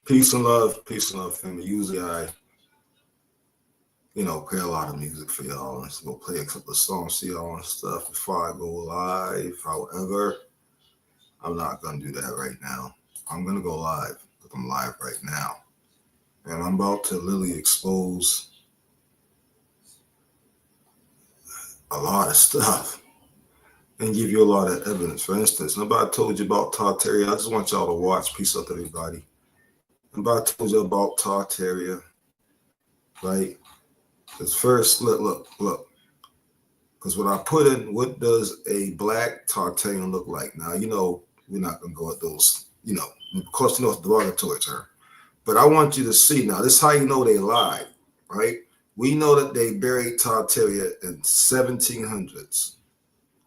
Peace and love, family. Usually play a lot of music for y'all and go play a couple of songs for y'all and stuff before I go live. However, I'm not gonna do that right now. I'm gonna go live. I'm live right now. And I'm about to literally expose a lot of stuff and give you a lot of evidence. For instance, nobody told you about Tartaria. I just want y'all to watch. Peace out to everybody. Nobody told you about Tartaria, right? Because first, look. Because what I put in, what does a black Tartarian look like? Now, we're not going to go at those, of course, it's a derogatory term. But I want you to see now, this is how you know they lied, right? We know that they buried Tartaria in 1700s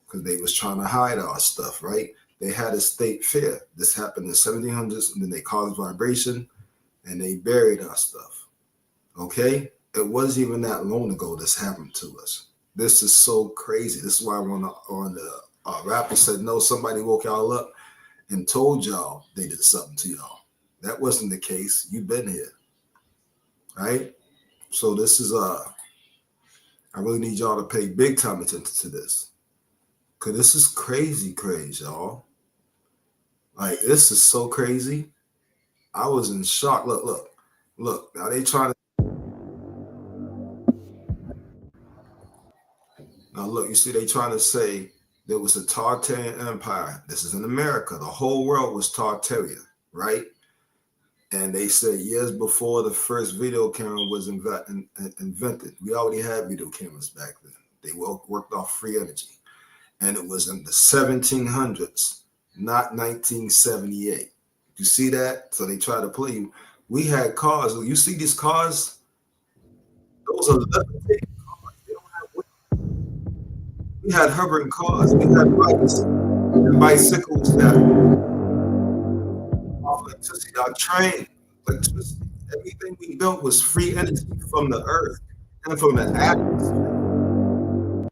because they was trying to hide our stuff, right? They had a state fair. This happened in the 1700s, and then they caused vibration, and they buried our stuff, okay? It wasn't even that long ago this happened to us. This is so crazy. This is why when on the rapper said, no, somebody woke y'all up and told y'all they did something to y'all. That wasn't the case. You've been here, right? So this is, I really need y'all to pay big time attention to this. Because this is crazy, y'all. Like, this is so crazy. I was in shock. Look. Now they trying to. Now look, you see, they trying to say there was a Tartarian empire. This is in America. The whole world was Tartaria, right? And they said years before the first video camera was invented. We already had video cameras back then. They worked off free energy. And it was in the 1700s, not 1978. You see that? So they try to play you. We had cars. You see these cars? Those are levitating cars. They don't have wheels. We had hovering cars. We had bikes and bicycles that off electricity. Our train, electricity. Everything we built was free energy from the earth and from the atmosphere.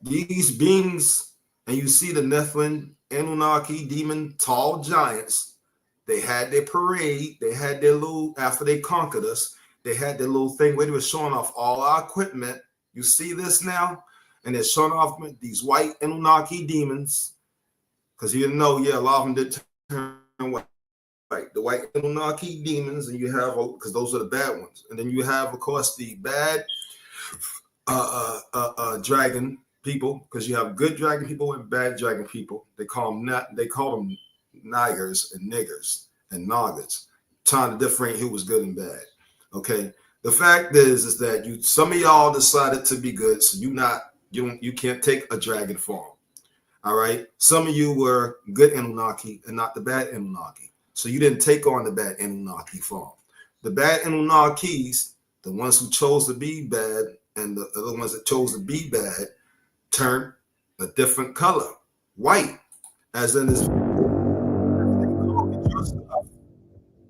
These beings, and you see the Nephilim, Anunnaki, demon, tall giants. They had their parade. They had their little, after they conquered us, they had their little thing where they were showing off all our equipment. You see this now? And they're showing off these white Anunnaki demons. Because a lot of them did turn white. Right, the white Anunnaki demons, and you have, because those are the bad ones. And then you have, of course, the bad dragon people, because you have good dragon people and bad dragon people. They call them niggers and niggers and noggers, trying to differentiate who was good and bad. Okay. The fact is that some of y'all decided to be good, so you can't take a dragon form. All right. Some of you were good Anunnaki and not the bad Anunnaki. So you didn't take on the bad Anunnaki form. The bad Anunnakis, the ones who chose to be bad, and the other ones that chose to be bad, turned a different color, white, as in this.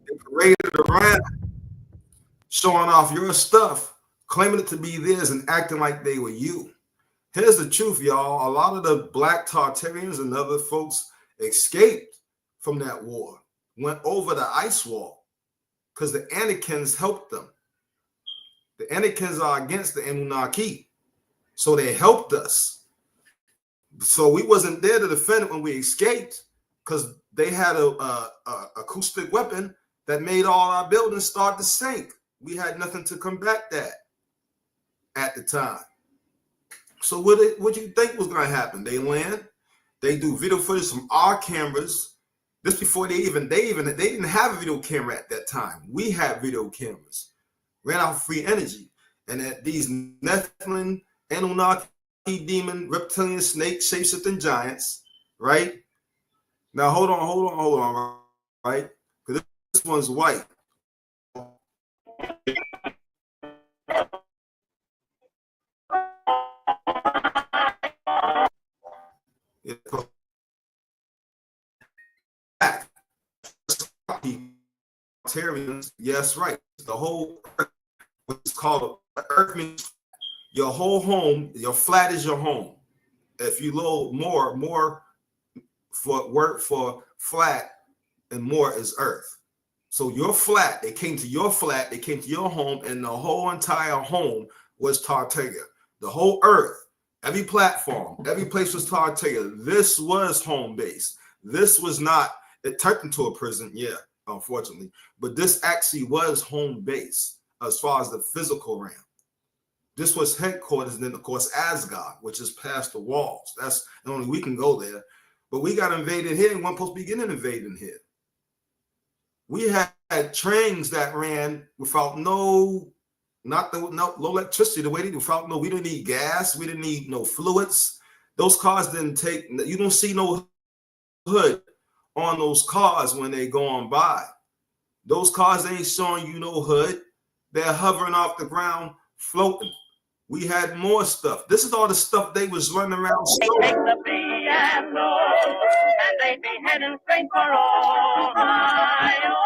They paraded around, showing off your stuff, claiming it to be theirs and acting like they were you. Here's the truth, y'all. A lot of the black Tartarians and other folks escaped from that war, went over the ice wall because the Anakins helped them. The Anakins are against the Anunnaki, so they helped us. So we wasn't there to defend it when we escaped because they had a acoustic weapon that made all our buildings start to sink. We had nothing to combat that at the time. So what do you think was going to happen? They land, they do video footage from our cameras. This before they didn't have a video camera at that time. We had video cameras, ran out of free energy, and that these Nephilim, Anunnaki, demon, reptilian, snake, shape-shifting giants, right? Now hold on, right? Because this one's white. Yes, right. The whole earth, what's called earth, means your whole home. Your flat is your home. If you load more for work for flat, and more is earth. So your flat, they came to your flat, they came to your home, and the whole entire home was Tartaglia. The whole earth, every platform, every place was Tartaglia. This was home base. This was not, it turned into a prison, yeah, unfortunately. But this actually was home base as far as the physical realm. This was headquarters, and then of course Asgard, which is past the walls. That's only we can go there. But we got invaded here, and we're supposed to be getting invaded here. We had trains that ran without no electricity the way they do. Without we didn't need gas, we didn't need no fluids. Those cars didn't take. You don't see no hood on those cars when they go on by. Those cars ain't showing you no hood. They're hovering off the ground, floating. We had more stuff. This is all the stuff they was running around. They take the piano and they be heading straight for Ohio.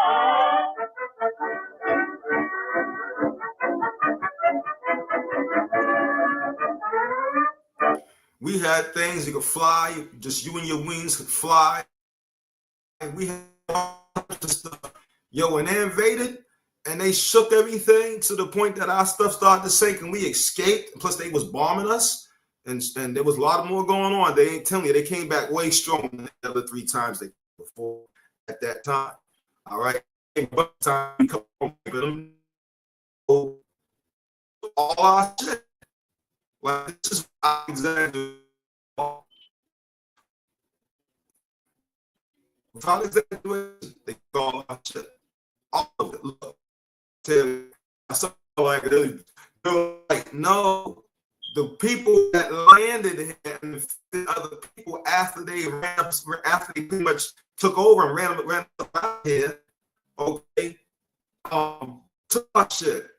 We had things you could fly, just you and your wings could fly. And we had all this stuff. Yo, when they invaded and they shook everything to the point that our stuff started to sink and we escaped, plus they was bombing us, and there was a lot more going on. They ain't telling you, they came back way stronger than the other 3 times they before at that time. All right. All our shit. Like, this is exactly without exaggeration, they call our shit. All of it. Look, tell you, something like it. They're like, no, the people that landed here and the other people after they pretty much took over and ran out here, okay, took our shit.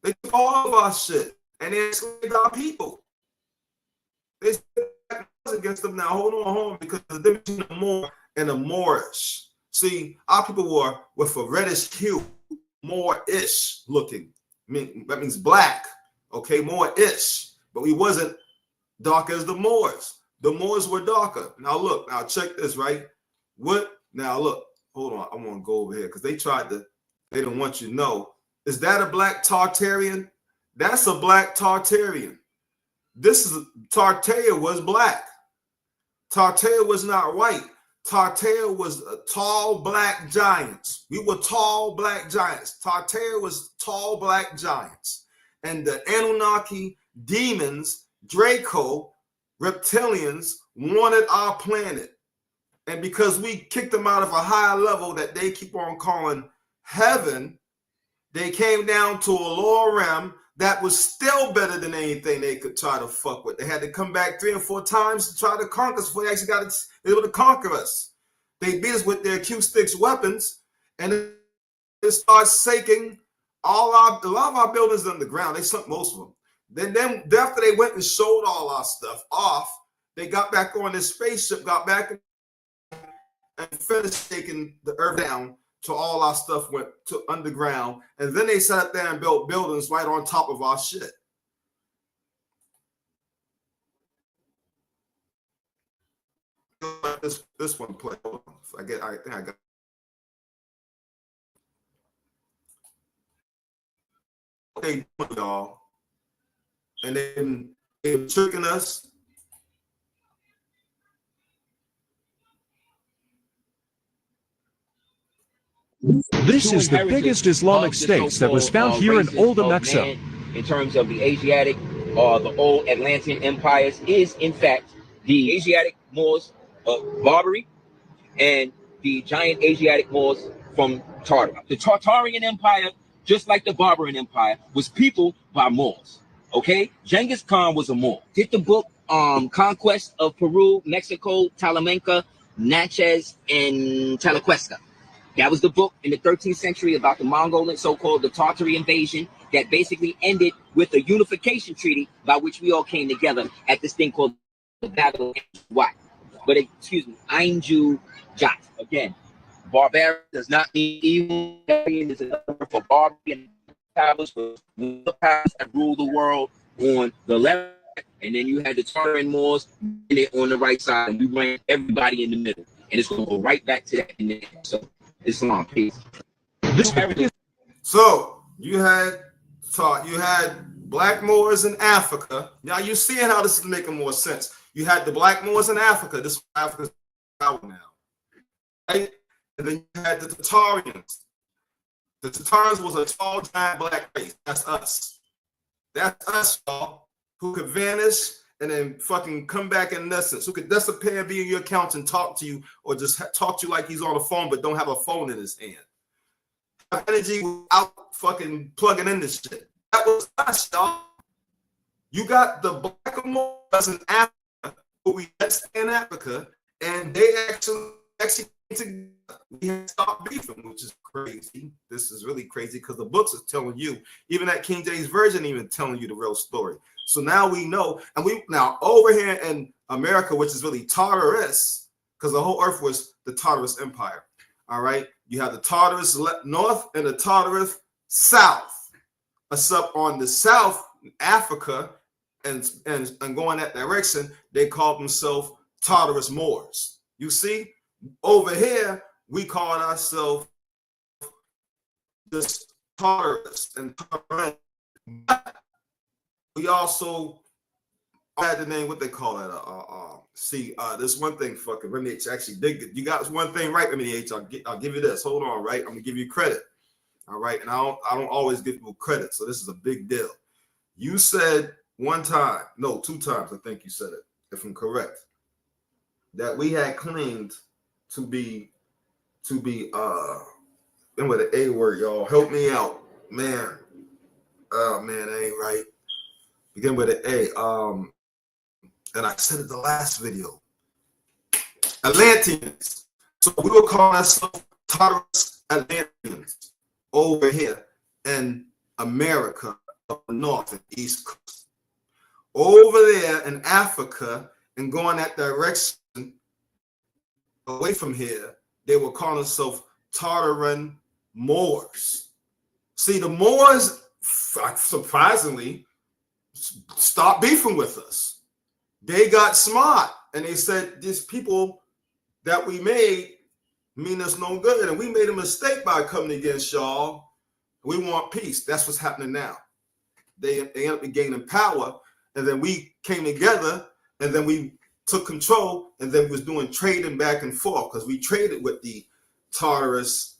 They took all of our shit. And they enslaved our people. They said against them now. Hold on, because the difference between the Moor and the Moorish. See, our people were with a reddish hue, Moorish looking. That means black. Okay, Moorish. But we wasn't dark as the Moors. The Moors were darker. Now look, now check this, right? What? Now look, hold on. I want to go over here because they didn't want you to know. Is that a black Tartarian? That's a black Tartarian. Tartaria was black. Tartaria was not white. Tartaria was tall black giants. We were tall black giants. Tartaria was tall black giants. And the Anunnaki, demons, Draco, reptilians wanted our planet. And because we kicked them out of a higher level that they keep on calling heaven, they came down to a lower realm that was still better than anything they could try to fuck with. They had to come back 3 or 4 times to try to conquer us before they actually got able to conquer us. They beat us with their Q-Sticks weapons, and it starts sinking a lot of our buildings underground. They sunk most of them. Then after they went and sold all our stuff off, they got back on this spaceship, got back and finished taking the earth down. So all our stuff went to underground, and then they sat up there and built buildings right on top of our shit. This one play. I think I got. Okay, y'all, and then they were tricking us. This is the biggest Islamic state that was found here in Old Mexico. In terms of the Asiatic or the old Atlantean empires is in fact the Asiatic Moors of Barbary and the giant Asiatic Moors from Tartar. The Tartarian Empire, just like the Barbarian Empire, was peopled by Moors. Okay? Genghis Khan was a Moor. Did the book Conquest of Peru, Mexico, Talamanca, Natchez, and Talaquesca. That was the book in the 13th century about the Mongolian, so-called the Tartary invasion, that basically ended with a unification treaty by which we all came together at this thing called the Battle of What? But excuse me, Ainju Jat. Again, barbarian does not mean evil. It is another word for barbarian powers, for the powers that rule the world on the left, and then you had the Tartarian Moors on the right side, and we ran everybody in the middle, and it's going to go right back to that. So Islam. Peace. This is So you had black Moors in Africa. Now you're seeing how this is making more sense. You had the black Moors in Africa. This is Africa's power now, right? And then you had the Tatarians. The Tatarians was a tall, giant black race. That's us. That's us, y'all, who could vanish and then fucking come back in essence, who could disappear, be in your account and talk to you, or just talk to you like he's on the phone but don't have a phone in his hand. Have energy without fucking plugging in this shit. That was us, y'all. You got the black Moors in Africa, who we let stay in Africa, and they actually we had stopped beefing, which is crazy. This is really crazy because the books are telling you, even that King James version, even telling you the real story. So now we know, and we now over here in America, which is really Tartarus, because the whole earth was the Tartarus Empire. All right, you have the Tartarus north and the Tartarus south. Except on the south, Africa, and going that direction, they called themselves Tartarus Moors. You see, over here we call ourselves just Tartarus and Tartarus. We also had the name, what they call it. This one thing, fucking Remy H actually did. You got one thing right, Remy H. I'll give you this. Hold on, right? I'm gonna give you credit. All right, and I don't always give people credit, so this is a big deal. You said one time, no, 2 times, I think you said it, if I'm correct, that we had claimed to be with the A word, y'all. Help me out, man. Oh man, that ain't right. Begin with an A. And I said it the last video. Atlanteans. So we will call ourselves Tartarus Atlanteans over here in America, up north and east coast. Over there in Africa and going that direction away from here, they were calling themselves Tartarian Moors. See, the Moors, surprisingly, stopped beefing with us. They got smart and they said, these people that we made mean us no good. And we made a mistake by coming against y'all. We want peace. That's what's happening now. They end up gaining power. And then we came together and then we took control. And then we was doing trading back and forth because we traded with the Tartarus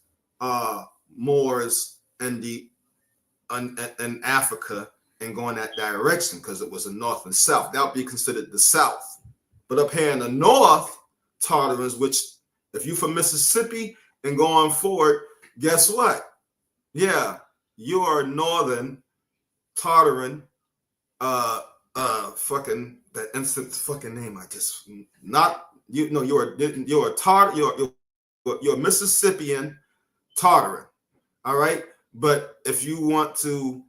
Moors and in Africa and going that direction because it was the north and south. That would be considered the south. But up here in the north, Tartarans, which if you're from Mississippi and going forward, guess what? Yeah, you're northern Tartaran, fucking that instant fucking name. I just not you know you're a Mississippian Tartaran, all right. But if you want to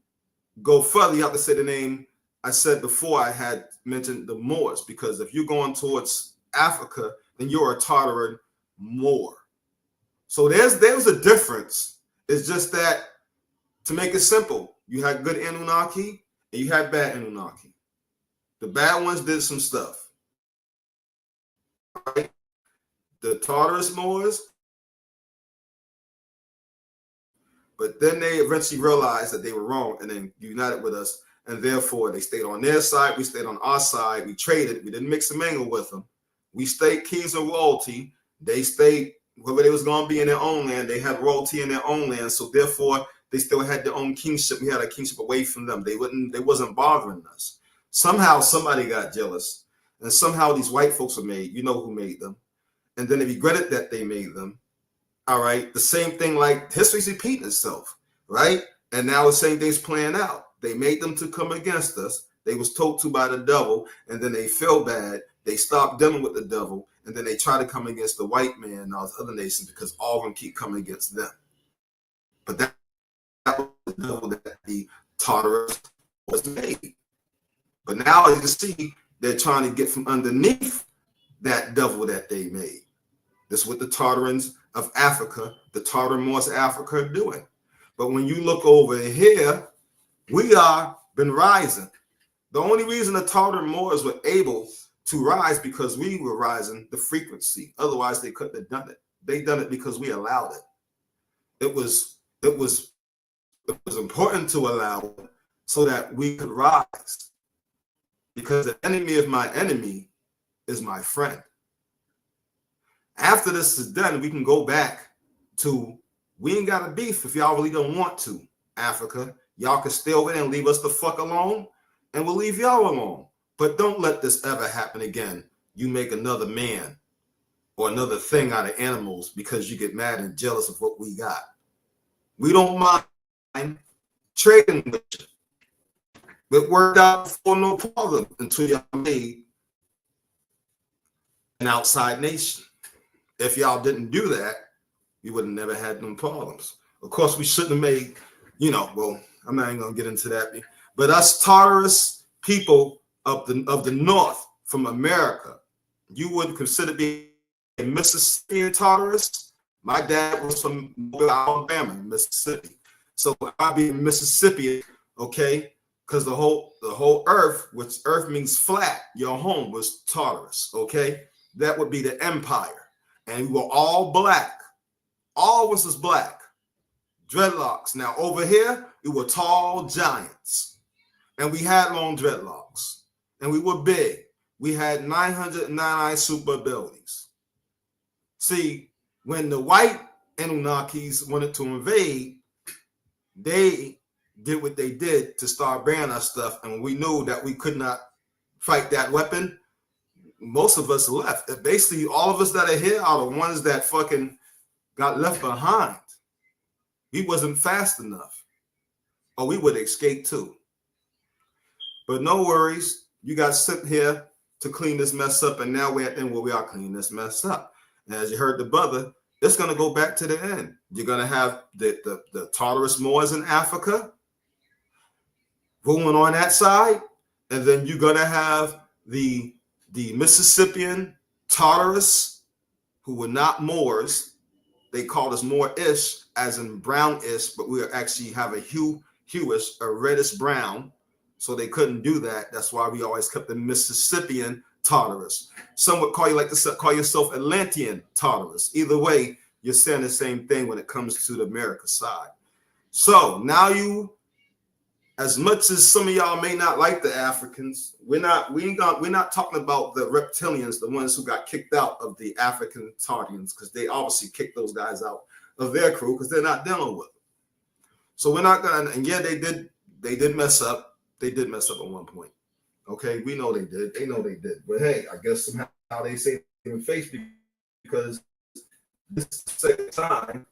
go further, you have to say the name I said before. I had mentioned the Moors because if you're going towards Africa, then you're a Tartaran Moor. So there's a difference. It's just that, to make it simple, you had good Anunnaki and you had bad Anunnaki. The bad ones did some stuff. Right? The Tartarus Moors, but then they eventually realized that they were wrong and then united with us, and therefore they stayed on their side, we stayed on our side, we traded, we didn't mix and mingle with them. We stayed kings of royalty. They stayed wherever they was going to be in their own land. They had royalty in their own land, so therefore they still had their own kingship. We had a kingship away from them. They wasn't bothering us. Somehow somebody got jealous, and somehow these white folks were made. You know who made them, and then they regretted that they made them. All right, the same thing, like history's repeating itself, right? And now the same thing's playing out. They made them to come against us. They was told to by the devil, and then they feel bad. They stopped dealing with the devil, and then they try to come against the white man and all the other nations because all of them keep coming against them. But that was the devil that the Tartarus was made. But now you can see they're trying to get from underneath that devil that they made. This is what the Tartarans of Africa, the Tartar Moors of Africa are doing. But when you look over here, we are been rising. The only reason the Tartar Moors were able to rise because we were rising the frequency. Otherwise, they couldn't have done it. They done it because we allowed it. it was important to allow so that we could rise. Because the enemy of my enemy is my friend. After this is done, we can go back to, we ain't got a beef if y'all really don't want to, Africa. Y'all can stay over there and leave us the fuck alone, and we'll leave y'all alone. But don't let this ever happen again. You make another man or another thing out of animals because you get mad and jealous of what we got. We don't mind trading with you. It worked out for no problem until y'all made an outside nation. If y'all didn't do that, we would have never had no problems. Of course, we shouldn't have made, well, I'm not even gonna get into that. But us Tartarus people of the north from America, you would consider being a Mississippian Tartarus. My dad was from Alabama, Mississippi. So I'd be in Mississippi, okay? Because the whole earth, which earth means flat, your home was Tartarus, okay? That would be the empire. And we were all black. All of us is black. Dreadlocks. Now over here, we were tall giants. And we had long dreadlocks. And we were big. We had 999 super abilities. See, when the white Anunnakis wanted to invade, they did what they did to start banning our stuff. And we knew that we could not fight that weapon. Most of us left. Basically, all of us that are here are the ones that fucking got left behind. We wasn't fast enough, or we would escape too. But no worries. You guys sit here to clean this mess up, and now we're at the end where we are cleaning this mess up. And as you heard the brother, it's going to go back to the end. You're going to have the Tartarus Moors in Africa ruling on that side, and then you're going to have the Mississippian Tartarus, who were not Moors. They called us Moorish, as in brownish, but we actually have a hewish, a reddish brown. So they couldn't do that. That's why we always kept the Mississippian Tartarus. Some would call you call yourself Atlantean Tartarus. Either way, you're saying the same thing when it comes to the America side. So now as much as some of y'all may not like the Africans, we're not talking about the reptilians, the ones who got kicked out of the African Tartarians, because they obviously kicked those guys out of their crew because they're not dealing with them. So we're not gonna. And yeah, they did mess up. They did mess up at one point. Okay, we know they did. They know they did. But hey, I guess somehow they say in face because this is the second time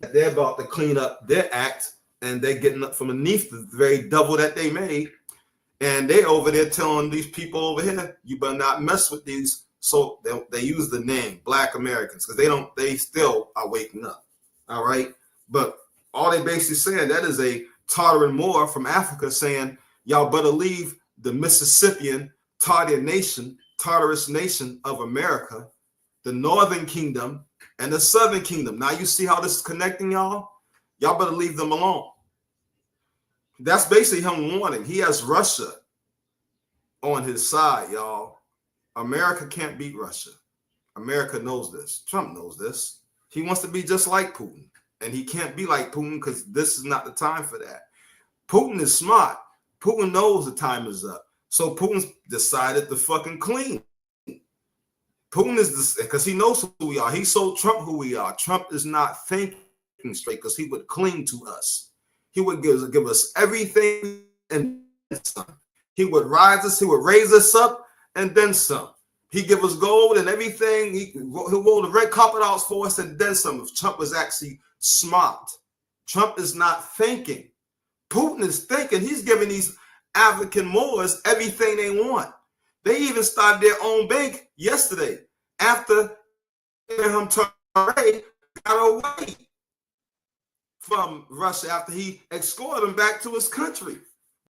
that they're about to clean up their act. And they're getting up from beneath the very double that they made. And they over there telling these people over here, you better not mess with these. So they use the name Black Americans because they still are waking up. All right. But all they basically saying, that is a Tartar Moor from Africa saying, y'all better leave the Mississippian Tartarus nation of America, the Northern Kingdom and the Southern Kingdom. Now you see how this is connecting y'all? Y'all better leave them alone. That's basically him warning. He has Russia on his side, y'all. America can't beat Russia. America knows this. Trump knows this. He wants to be just like Putin. And he can't be like Putin because this is not the time for that. Putin is smart. Putin knows the time is up. So Putin's decided to fucking clean. Putin is this because he knows who we are. He showed Trump who we are. Trump is not thinking straight because he would cling to us. He would give us everything and some. He would rise us, he would raise us up, and then some. He give us gold and everything. He'll roll the red carpet out for us and then some. If Trump was actually smart. Trump is not thinking. Putin is thinking. He's giving these African Moors everything they want. They even started their own bank yesterday after Ibrahim Traoré got away from Russia after he escorted him back to his country.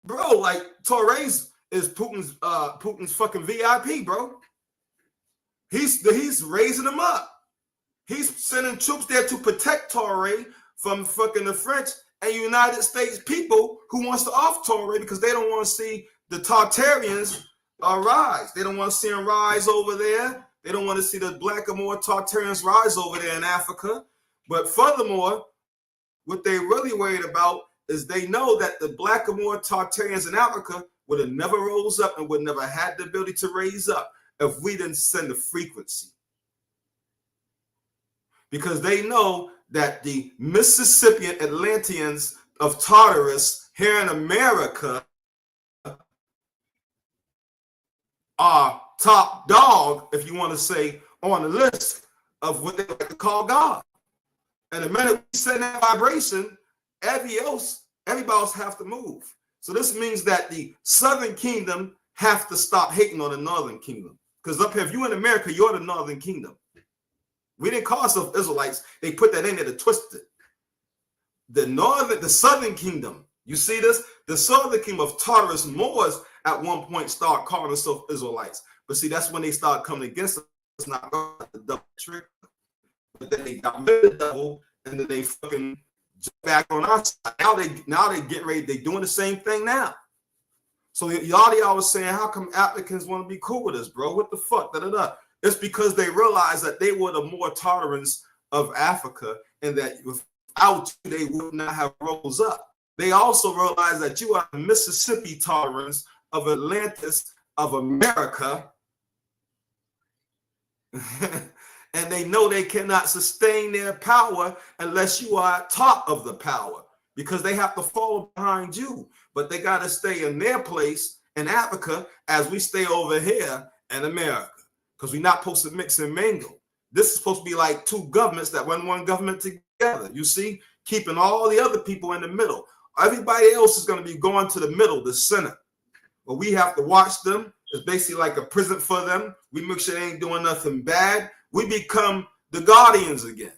Bro, like Torres is Putin's fucking VIP, bro. He's raising him up. He's sending troops there to protect Traoré from fucking the French and United States people who wants to off Traoré because they don't want to see the Tartarians rise. They don't want to see them rise over there. They don't want to see the Blackamoor Tartarians rise over there in Africa. But furthermore, What they really worried about is they know that the Blackamoor Tartarians in Africa would have never rose up and would never had the ability to raise up if we didn't send the frequency. Because they know that the Mississippian Atlanteans of Tartarus here in America are top dog, if you want to say, on the list of what they like to call God. And the minute we send that vibration, everybody else have to move. So this means that the Southern Kingdom have to stop hating on the Northern Kingdom. Because up here, if you're in America, you're the Northern Kingdom. We didn't call ourselves Israelites. They put that in there to twist it. The Southern Kingdom, you see this? The Southern Kingdom of Tartarus Moors at one point start calling themselves Israelites. But see, that's when they start coming against us. It's not the double trick. But then they got rid of the devil, and then they fucking back on our side. Now they get ready. They doing the same thing now. So y'all was saying, how come Africans want to be cool with us, bro? What the fuck? Da-da-da. It's because they realized that they were the more Tartarians of Africa, and that without you, they would not have rose up. They also realized that you are the Mississippi Tartarians of Atlantis of America. And they know they cannot sustain their power unless you are at top of the power, because they have to follow behind you. But they got to stay in their place in Africa as we stay over here in America, because we're not supposed to mix and mingle. This is supposed to be like two governments that run one government together. You see, keeping all the other people in the middle. Everybody else is going to be going to the middle, the center. But we have to watch them. It's basically like a prison for them. We make sure they ain't doing nothing bad. We become the guardians again.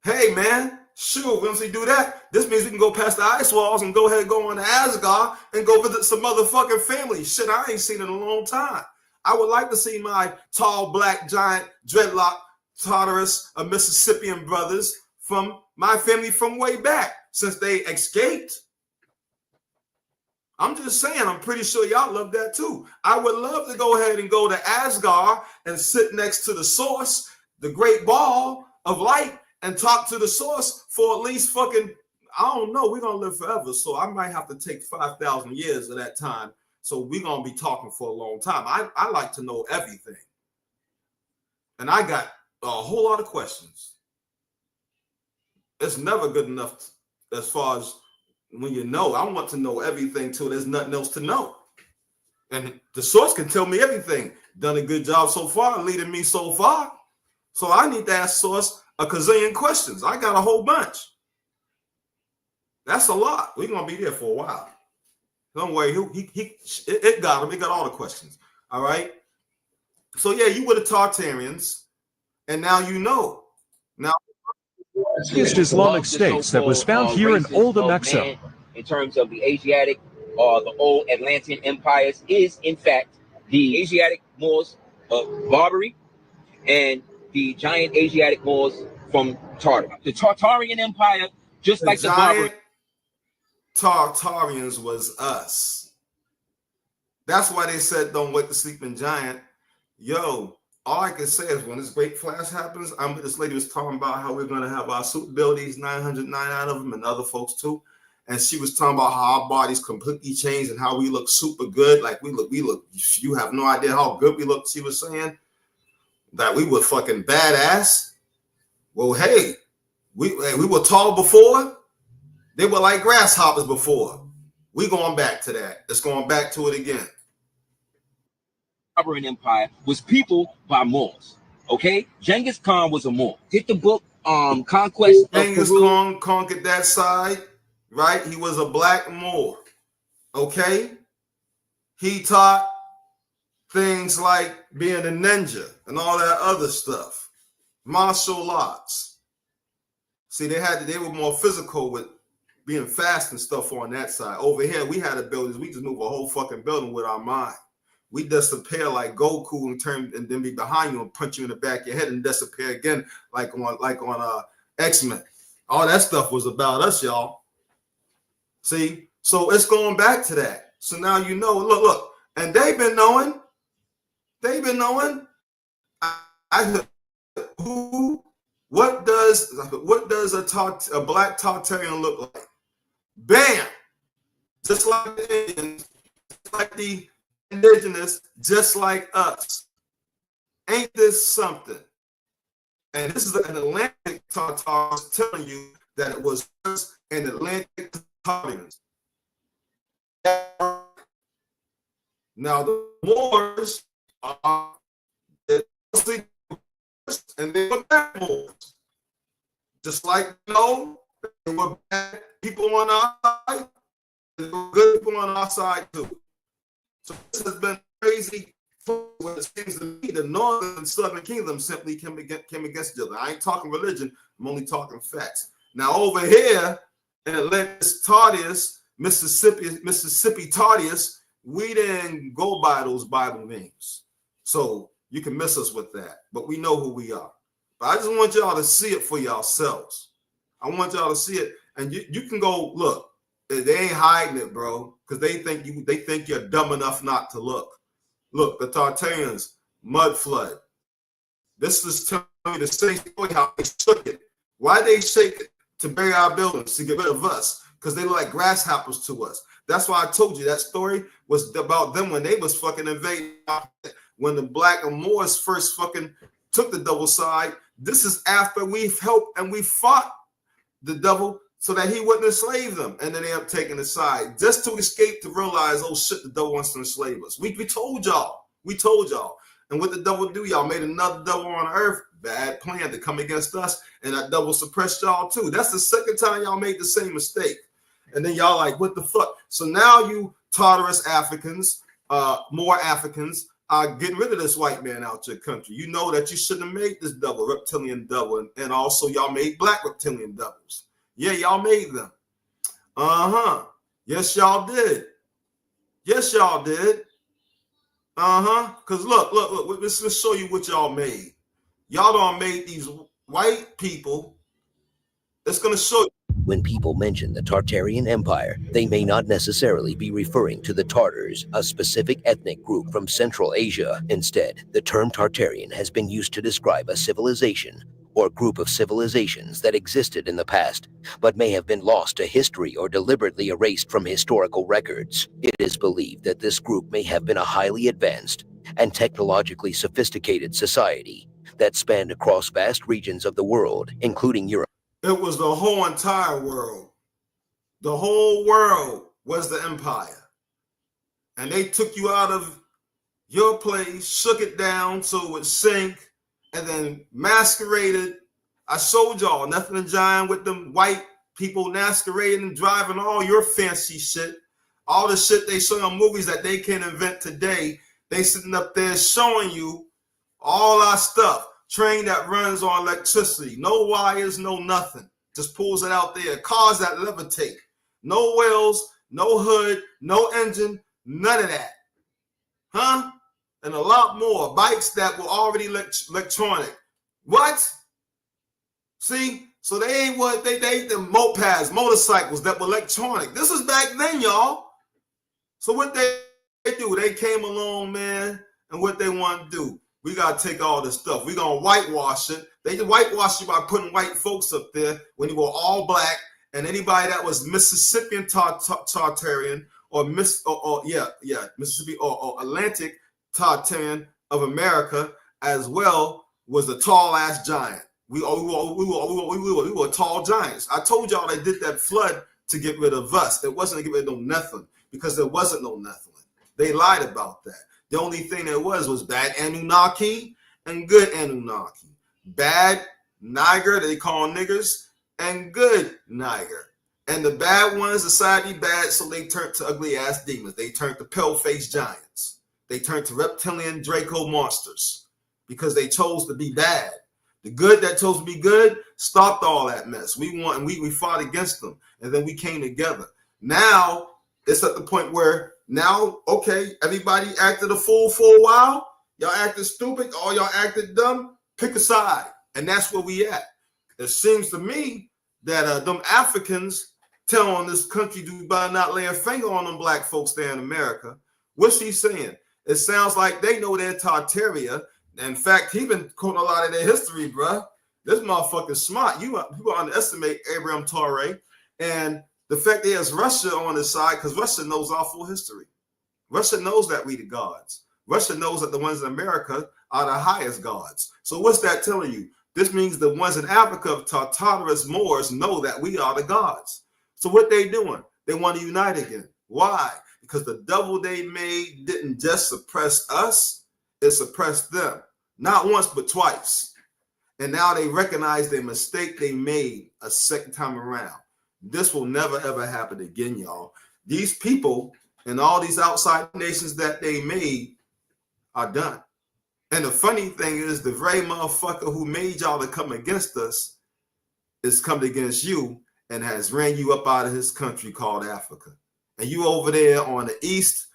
Hey, man, sure, once we do that, this means we can go past the ice walls and go ahead and go on to Asgard and go visit some motherfucking family. Shit, I ain't seen in a long time. I would like to see my tall, black, giant, dreadlock, Tartarus, Mississippian brothers from my family from way back, since they escaped. I'm just saying, I'm pretty sure y'all love that too. I would love to go ahead and go to Asgard and sit next to the source, the great ball of light, and talk to the source for at least fucking, I don't know, we're going to live forever. So I might have to take 5,000 years of that time. So we're going to be talking for a long time. I like to know everything. And I got a whole lot of questions. It's never good enough as far as when you know. I want to know everything till there's nothing else to know. And the source can tell me everything. Done a good job so far, leading me so far. So I need to ask source a gazillion questions. I got a whole bunch. That's a lot. We're going to be there for a while. Don't worry. It got him. He got all the questions. All right. So yeah, you were the Tartarians, and now you know. Now, biggest Islamic states that was found here in Old Mexico. In terms of the Asiatic or the old Atlantean empires, is in fact the Asiatic Moors of Barbary and the giant Asiatic Moors from Tartar. The Tartarian Empire, just like the giant Tartarians was us. That's why they said don't wake the sleeping giant. Yo, all I can say is when this great flash happens, this lady was talking about how we're going to have our suit abilities, 999 of them, and other folks too. And she was talking about how our bodies completely changed and how we look super good. Like we look, you have no idea how good we look. She was saying that we were fucking badass. Well, hey, we were tall before. They were like grasshoppers before. We going back to that. It's going back to it again. Barbarian Empire was peopled by Moors. Okay, Genghis Khan was a Moor. Get the book, Conquest of Genghis Peru. Khan conquered that side, right? He was a black Moor. Okay, he taught things like being a ninja and all that other stuff, martial arts. See, they were more physical with being fast and stuff on that side. Over here, we had abilities. We just move a whole fucking building with our mind. We disappear like Goku and then be behind you and punch you in the back of your head and disappear again like on X-Men. All that stuff was about us, y'all. See? So it's going back to that. So now you know, look. And they've been knowing. Who What does a black Tartarian look like? Bam! Just like the Indians, just like the indigenous, just like us. Ain't this something? And this is an Atlantic Tartars telling you that it was us and Atlantic Tartarians. Now the Moors are and they were bad Moors. Just like they were bad people on our side, there were good people on our side too. So this has been crazy. When it seems to me the Northern and Southern Kingdom simply came against each other. I ain't talking religion, I'm only talking facts. Now over here in Atlantis Tardius, Mississippi Tardius, we didn't go by those Bible names. So you can miss us with that, but we know who we are. But I just want y'all to see it for yourselves. I want y'all to see it, and you can go look. They ain't hiding it, bro, because they think you're dumb enough not to look. Look, the Tartarians, mud flood. This is telling me the same story how they shook it. Why they shake it? To bury our buildings, to get rid of us, because they look like grasshoppers to us. That's why I told you that story was about them when they was fucking invading. When the black and Moors first fucking took the double side. This is after we've helped and we fought the devil so that he wouldn't enslave them. And then they end up taking the side just to escape, to realize, oh shit, the devil wants to enslave us. We told y'all. We told y'all. And what the devil do? Y'all made another devil on earth. Bad plan to come against us. And that devil suppressed y'all too. That's the second time y'all made the same mistake. And then y'all like, what the fuck? So now you Tartarus Africans, more Africans, are getting rid of this white man out your country. You know that you shouldn't have made this double, reptilian double. And also y'all made black reptilian doubles. Yeah, y'all made them. Yes, y'all did. Yes, y'all did. Because look, let's show you what y'all made. Y'all done made these white people. It's going to show you. When people mention the Tartarian Empire, they may not necessarily be referring to the Tartars, a specific ethnic group from Central Asia. Instead, the term Tartarian has been used to describe a civilization or group of civilizations that existed in the past, but may have been lost to history or deliberately erased from historical records. It is believed that this group may have been a highly advanced and technologically sophisticated society that spanned across vast regions of the world, including Europe. It was the whole entire world. The whole world was the empire. And they took you out of your place, shook it down so it would sink, and then masqueraded. I showed y'all nothing giant with them white people masquerading and driving all your fancy shit. All the shit they show in movies that they can't invent today. They sitting up there showing you all our stuff. Train that runs on electricity, no wires, no nothing. Just pulls it out there. Cars that levitate. No wheels, no hood, no engine, none of that. Huh? And a lot more. Bikes that were already electronic. What? See? So they ain't what they the mopeds, motorcycles that were electronic. This is back then, y'all. So what they do, they came along, man, and what they want to do. We got to take all this stuff. We're going to whitewash it. They whitewash you by putting white folks up there when you were all black, and anybody that was Mississippian Tartarian or Mississippi or Atlantic Tartarian of America as well was a tall ass giant. We were tall giants. I told y'all they did that flood to get rid of us. It wasn't to get rid of no Nephilim because there wasn't no Nephilim. They lied about that. The only thing there was bad Anunnaki and good Anunnaki. Bad Niger, they call niggers, and good Niger. And the bad ones decided to be bad, so they turned to ugly ass demons. They turned to pale-faced giants. They turned to reptilian Draco monsters because they chose to be bad. The good that chose to be good stopped all that mess. We fought against them, and then we came together. Now it's at the point where now, okay, everybody acted a fool for a while. Y'all acted stupid, or y'all acted dumb. Pick a side, and that's where we at. It seems to me that them Africans telling this country to by not lay a finger on them black folks there in America. What's he saying? It sounds like they know their Tartaria. In fact, he been quoting a lot of their history, bruh. This motherfucker's smart. People underestimate Abraham Traore and the fact that he has Russia on his side, because Russia knows our full history. Russia knows that we the gods. Russia knows that the ones in America are the highest gods. So what's that telling you? This means the ones in Africa, Tartarus Moors, know that we are the gods. So what they doing? They want to unite again. Why? Because the devil they made didn't just suppress us, it suppressed them. Not once, but twice. And now they recognize their mistake they made a second time around. This will never, ever happen again, y'all. These people and all these outside nations that they made are done. And the funny thing is, the very motherfucker who made y'all to come against us is coming against you and has ran you up out of his country called Africa. And you over there on the east,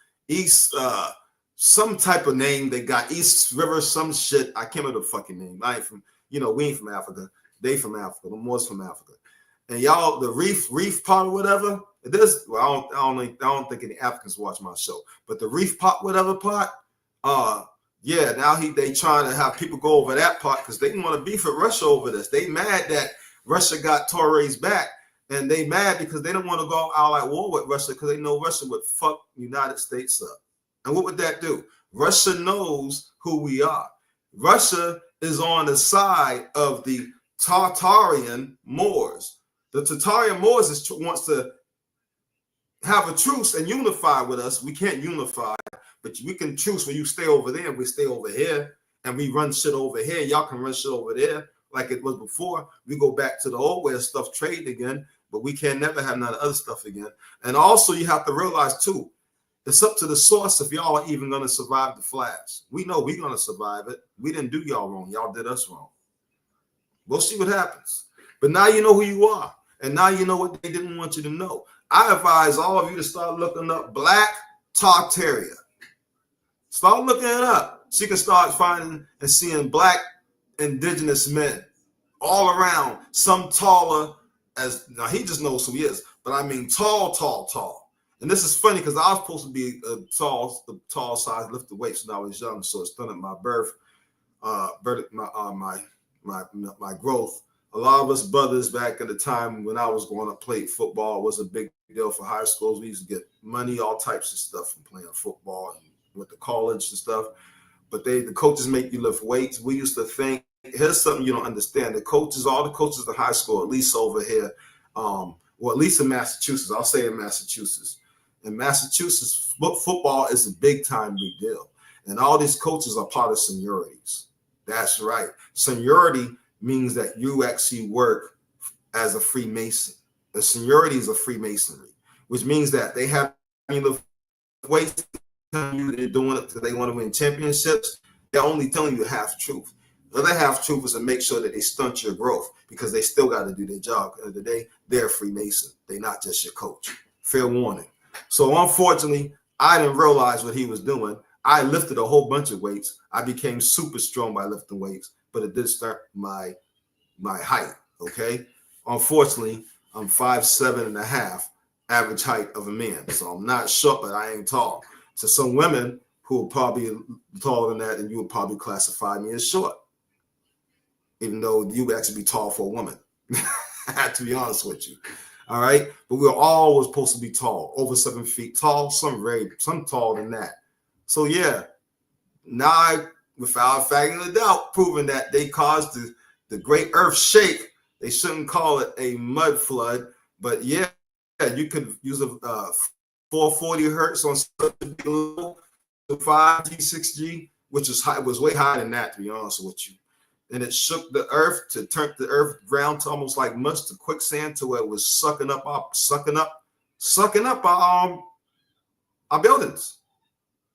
some type of name they got, East River, some shit. I can't remember the fucking name. I ain't from, we ain't from Africa. They from Africa. The Moors from Africa. And y'all, the reef pot or whatever, it is. Well, I don't think any Africans watch my show, but the reef pot, whatever pot, yeah, now they trying to have people go over that part because they want to beef with Russia over this. They mad that Russia got Torres back, and they mad because they don't want to go out at war with Russia because they know Russia would fuck the United States up. And what would that do? Russia knows who we are. Russia is on the side of the Tartarian Moors. The Tartarian Moors wants to have a truce and unify with us. We can't unify, but we can truce when you stay over there and we stay over here and we run shit over here. Y'all can run shit over there like it was before. We go back to the old way of stuff trade again, but we can never have none of other stuff again. And also you have to realize too, it's up to the source if y'all are even going to survive the flash. We know we're going to survive it. We didn't do y'all wrong. Y'all did us wrong. We'll see what happens. But now you know who you are. And now you know what they didn't want you to know. I advise all of you to start looking up Black Tartaria. Start looking it up so you can start finding and seeing Black indigenous men all around. Some taller as, now he just knows who he is, but I mean tall. And this is funny because I was supposed to be the tall size, lift the weights when I was young, so it's done at my birth, my growth. A lot of us brothers back at the time when I was growing up played football. It was a big deal for high schools. We used to get money, all types of stuff from playing football and with the college and stuff. But the coaches make you lift weights. We used to think, here's something you don't understand. All the coaches in high school, at least over here, well, at least in Massachusetts, I'll say in Massachusetts. In Massachusetts, football is a big deal. And all these coaches are part of seniorities. That's right. Seniority means that you actually work as a Freemason. The seniority is a Freemasonry, which means that they have weights telling you they're doing it because they want to win championships. They're only telling you half truth. The other half truth is to make sure that they stunt your growth because they still got to do their job. At the end of the day, they're a Freemason. They're not just your coach. Fair warning. So unfortunately, I didn't realize what he was doing. I lifted a whole bunch of weights. I became super strong by lifting weights, but it did start my height, okay? Unfortunately, I'm 5'7.5", average height of a man. So I'm not short, but I ain't tall. So some women who are probably taller than that, and you would probably classify me as short, even though you would actually be tall for a woman, to be honest with you. All right, but we were always supposed to be tall, over 7 feet tall, some taller than that. So yeah, now without fagging a doubt, proving that they caused the great earth shake. They shouldn't call it a mud flood, but yeah, you could use a 440 hertz on such a big level, 5G, 6G, which was way higher than that, to be honest with you. And it shook the earth to turn the earth ground to almost like mush to quicksand to where it was sucking up our buildings.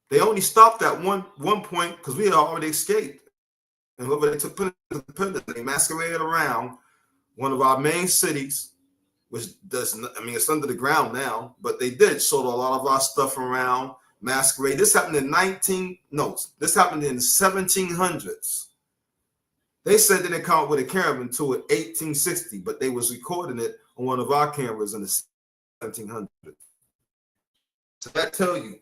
They only stopped at one point because we had already escaped. And whoever they took they masqueraded around one of our main cities, which it's under the ground now, but they did sold a lot of our stuff around, masquerade. This happened in this happened in the 1700s. They said they didn't come up with a camera until 1860, but they was recording it on one of our cameras in the 1700s. So that tell you,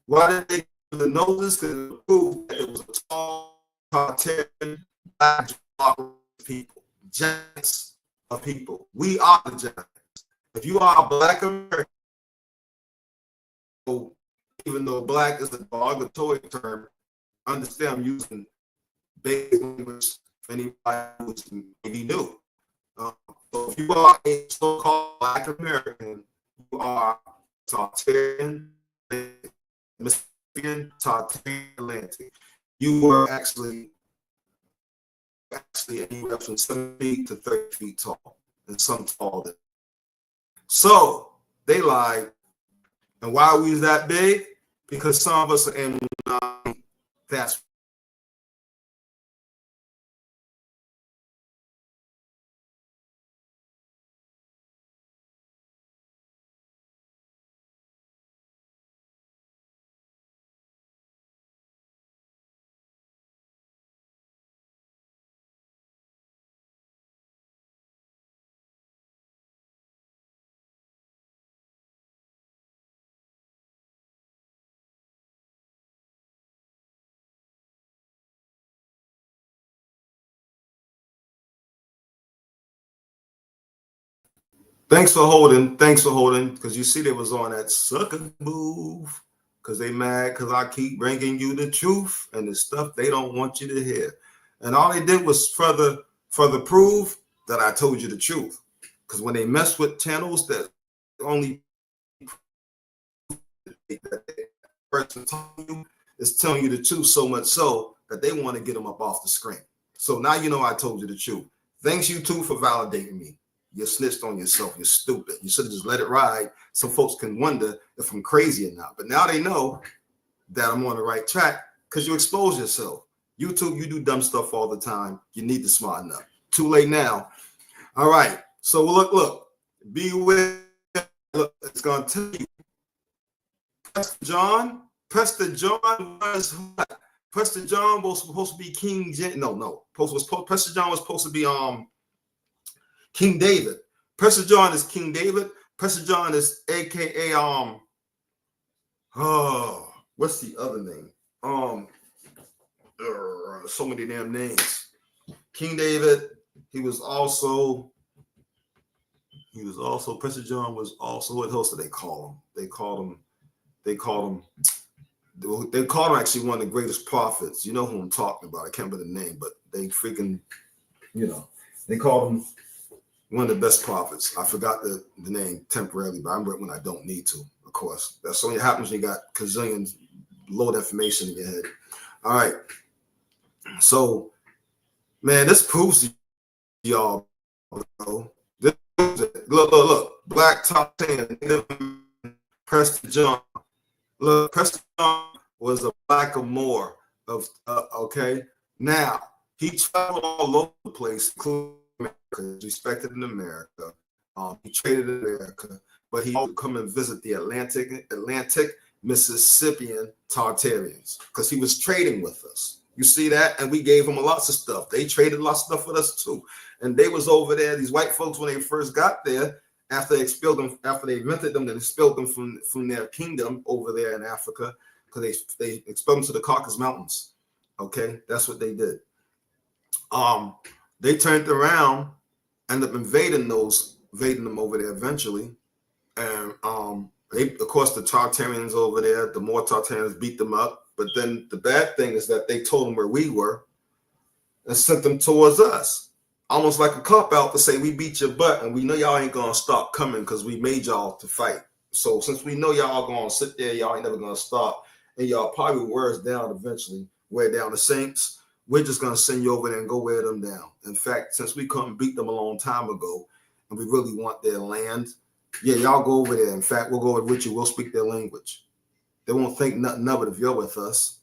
why did they do the noses? Because it proved that it was a tall, Tartarian, black people, giants of people. We are the giants. If you are a Black American, even though Black is a derogatory term, understand I'm using basic language for anybody who's maybe new. So if you are a so-called Black American, you are Tartarian, Mississippian, Tartarian, Atlantic. You were actually anywhere from 7 feet to 30 feet tall, and some taller. So they lied. And why are we that big? Because some of us are in that's Thanks for holding. Thanks for holding. Because you see, they was on that sucker move. Because they mad because I keep bringing you the truth and the stuff they don't want you to hear. And all they did was further prove that I told you the truth. Because when they mess with channels that only that person telling you the truth, so much so that they want to get them up off the screen. So now you know I told you the truth. Thanks you two for validating me. You snitched on yourself. You're stupid. You should have just let it ride so folks can wonder if I'm crazy or not. But now they know that I'm on the right track because you expose yourself. YouTube, you do dumb stuff all the time. You need to smarten up. Too late now. All right. So look. Beware. Look, it's going to tell you. Preston John was what? Preston John was supposed to be King. Preston John was supposed to be King David. Preston John is King David. Preston John is AKA what's the other name? So many damn names. King David. He was also Preston John was also, what else did they call him? They called him actually one of the greatest prophets. You know who I'm talking about. I can't remember the name, but they freaking, they called him one of the best prophets. I forgot the name temporarily, but I remember it when I don't need to, of course. That's only happens when you got gazillions load information in your head. All right. So, man, this proves to y'all, bro. Look. Black top 10. Preston John. Look, Preston John was a Blackamoor of, okay? Now, he traveled all over the place, including America, respected in America. He traded in America, but he would come and visit the Atlantic Mississippian Tartarians because he was trading with us. You see that? And we gave him lots of stuff. They traded lots of stuff with us too. And they was over there, these white folks, when they first got there, after they expelled them, after they invented them, they expelled them from their kingdom over there in Africa, because they expelled them to the Caucasus Mountains. Okay, that's what they did. They turned around, ended up invading them over there eventually. And of course, the Tartarians over there, the more Tartarians beat them up. But then the bad thing is that they told them where we were and sent them towards us. Almost like a cop out to say, we beat your butt and we know y'all ain't going to stop coming because we made y'all to fight. So since we know y'all going to sit there, y'all ain't never going to stop, and y'all probably wear us down eventually, wear down the Saints, we're just going to send you over there and go wear them down. In fact, since we couldn't beat them a long time ago and we really want their land, yeah, y'all go over there. In fact, we'll go with you. We'll speak their language. They won't think nothing of it if you're with us.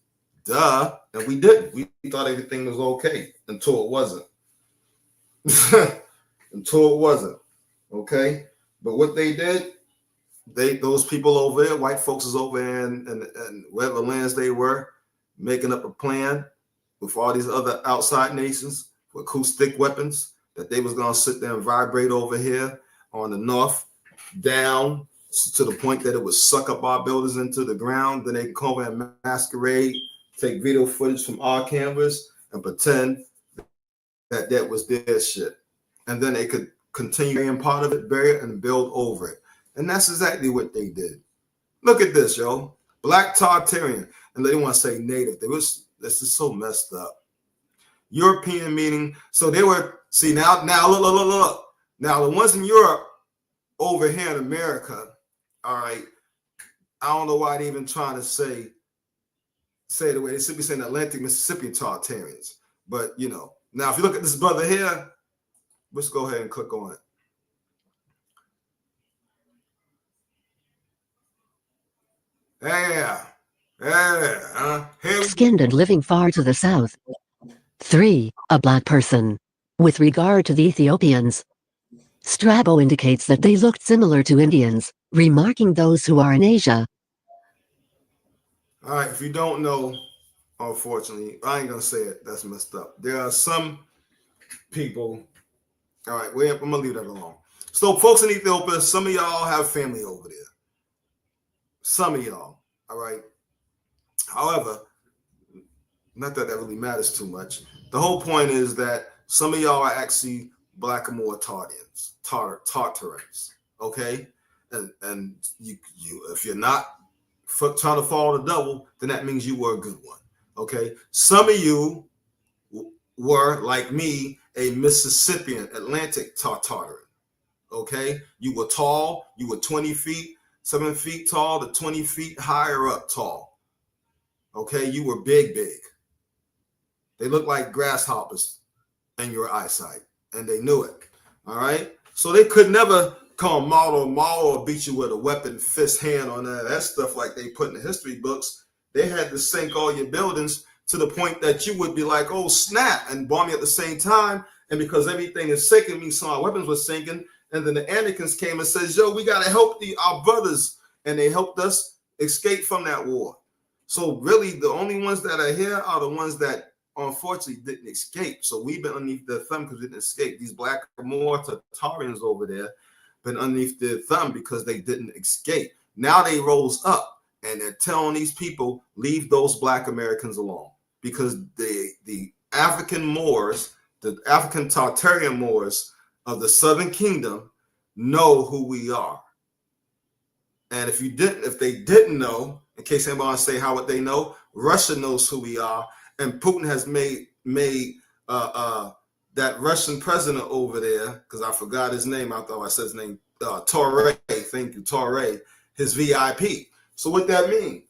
Duh. And we didn't. We thought everything was okay until it wasn't. Until it wasn't. Okay? But what they did, those people over there, white folks is over there and wherever lands they were, making up a plan with all these other outside nations with acoustic weapons that they was going to sit there and vibrate over here on the north down to the point that it would suck up our buildings into the ground. Then they can come over and masquerade, take video footage from our cameras and pretend that was their shit. And then they could continue being part of it, bury it, and build over it. And that's exactly what they did. Look at this, yo. Black Tartarian. And they want to say native. This is so messed up. European meaning, so they were, see now look. Now the ones in Europe over here in America, all right, I don't know why they even trying to say the way they should be saying Atlantic Mississippi Tartarians. But you know, now if you look at this brother here, let's go ahead and click on it. Skinned and living far to the south. 3. A black person. With regard to the Ethiopians, Strabo indicates that they looked similar to Indians, remarking those who are in Asia. All right, if you don't know, unfortunately, I ain't gonna say it. That's messed up. There are some people. All right, I'm gonna leave that alone. So, folks in Ethiopia, some of y'all have family over there. Some of y'all, all right. However, not that really matters too much. The whole point is that some of y'all are actually Blackamoor Tartarians, okay? And you if you're not trying to follow the devil, then that means you were a good one, okay? Some of you were, like me, a Mississippian Atlantic Tartarian, okay? You were tall, you were 20 feet, 7 feet tall to 20 feet higher up tall, okay? You were big. They looked like grasshoppers in your eyesight, and they knew it, all right? So they could never come maul or beat you with a weapon, fist, hand on that stuff like they put in the history books. They had to sink all your buildings to the point that you would be like, oh, snap, and bomb you at the same time. And because everything is sinking, means some of our weapons were sinking. And then the Anakins came and says, yo, we got to help our brothers. And they helped us escape from that war. So really, the only ones that are here are the ones that unfortunately didn't escape. So we've been underneath their thumb because we didn't escape. These Blackamoor Tartarians over there been underneath their thumb because they didn't escape. Now they rose up and they're telling these people, leave those Black Americans alone, because the African Moors, the African Tartarian Moors of the Southern Kingdom know who we are. And if they didn't know, in case anybody wants to say how would they know, Russia knows who we are. And Putin has made that Russian president over there, because I forgot his name. I thought I said his name, Torre. Thank you, Torre. His VIP. So what that mean?